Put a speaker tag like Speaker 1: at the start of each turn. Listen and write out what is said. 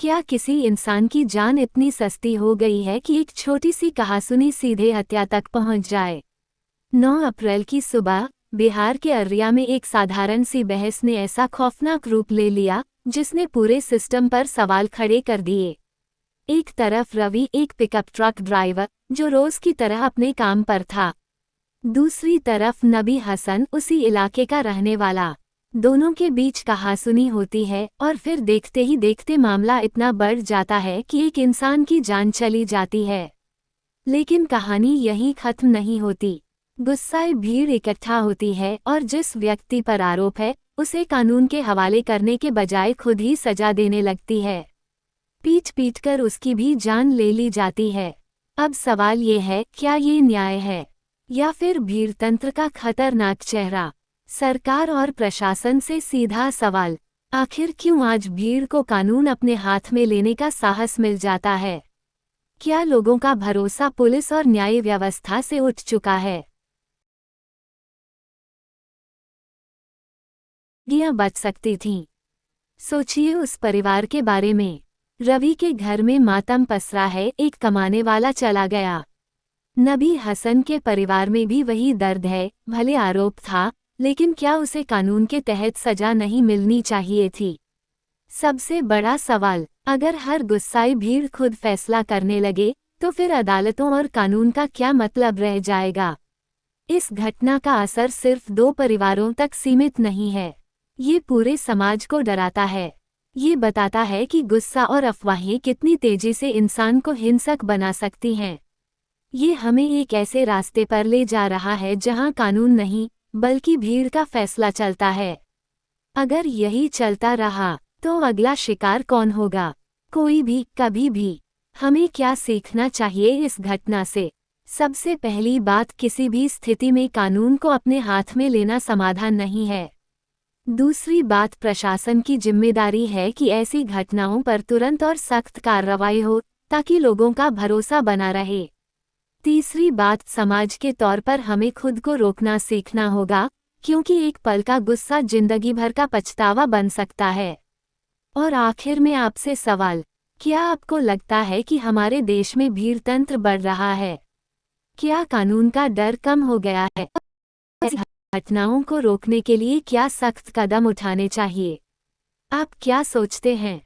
Speaker 1: क्या किसी इंसान की जान इतनी सस्ती हो गई है कि एक छोटी सी कहासुनी सीधे हत्या तक पहुंच जाए? 9 अप्रैल की सुबह बिहार के अररिया में एक साधारण सी बहस ने ऐसा खौफनाक रूप ले लिया जिसने पूरे सिस्टम पर सवाल खड़े कर दिए। एक तरफ रवि, एक पिकअप ट्रक ड्राइवर जो रोज की तरह अपने काम पर था। दूसरी तरफ नबी हसन, उसी इलाके का रहने वाला। दोनों के बीच कहासुनी होती है और फिर देखते ही देखते मामला इतना बढ़ जाता है कि एक इंसान की जान चली जाती है। लेकिन कहानी यहीं खत्म नहीं होती। गुस्साए भीड़ इकट्ठा होती है और जिस व्यक्ति पर आरोप है उसे कानून के हवाले करने के बजाय खुद ही सजा देने लगती है। पीट पीट कर उसकी भी जान ले ली जाती है। अब सवाल ये है, क्या ये न्याय है या फिर भीड़तंत्र का खतरनाक चेहरा? सरकार और प्रशासन से सीधा सवाल, आखिर क्यों आज भीड़ को कानून अपने हाथ में लेने का साहस मिल जाता है? क्या लोगों का भरोसा पुलिस और न्याय व्यवस्था से उठ चुका है? जिंदगियां बच सकती थीं। सोचिए उस परिवार के बारे में। रवि के घर में मातम पसरा है, एक कमाने वाला चला गया। नबी हसन के परिवार में भी वही दर्द है, भले आरोप था, लेकिन क्या उसे कानून के तहत सजा नहीं मिलनी चाहिए थी? सबसे बड़ा सवाल, अगर हर गुस्साई भीड़ खुद फैसला करने लगे तो फिर अदालतों और कानून का क्या मतलब रह जाएगा? इस घटना का असर सिर्फ 2 परिवारों तक सीमित नहीं है, ये पूरे समाज को डराता है। ये बताता है कि गुस्सा और अफवाहें कितनी तेजी से इंसान को हिंसक बना सकती हैं। ये हमें एक ऐसे रास्ते पर ले जा रहा है जहां कानून नहीं बल्कि भीड़ का फैसला चलता है। अगर यही चलता रहा तो अगला शिकार कौन होगा? कोई भी, कभी भी। हमें क्या सीखना चाहिए इस घटना से? सबसे पहली बात, किसी भी स्थिति में कानून को अपने हाथ में लेना समाधान नहीं है। दूसरी बात, प्रशासन की जिम्मेदारी है कि ऐसी घटनाओं पर तुरंत और सख्त कार्रवाई हो ताकि लोगों का भरोसा बना रहे। तीसरी बात, समाज के तौर पर हमें खुद को रोकना सीखना होगा, क्योंकि एक पल का गुस्सा जिंदगी भर का पछतावा बन सकता है। और आखिर में आपसे सवाल, क्या आपको लगता है कि हमारे देश में भीड़तंत्र बढ़ रहा है? क्या कानून का डर कम हो गया है? ऐसी घटनाओं को रोकने के लिए क्या सख्त कदम उठाने चाहिए? आप क्या सोचते हैं?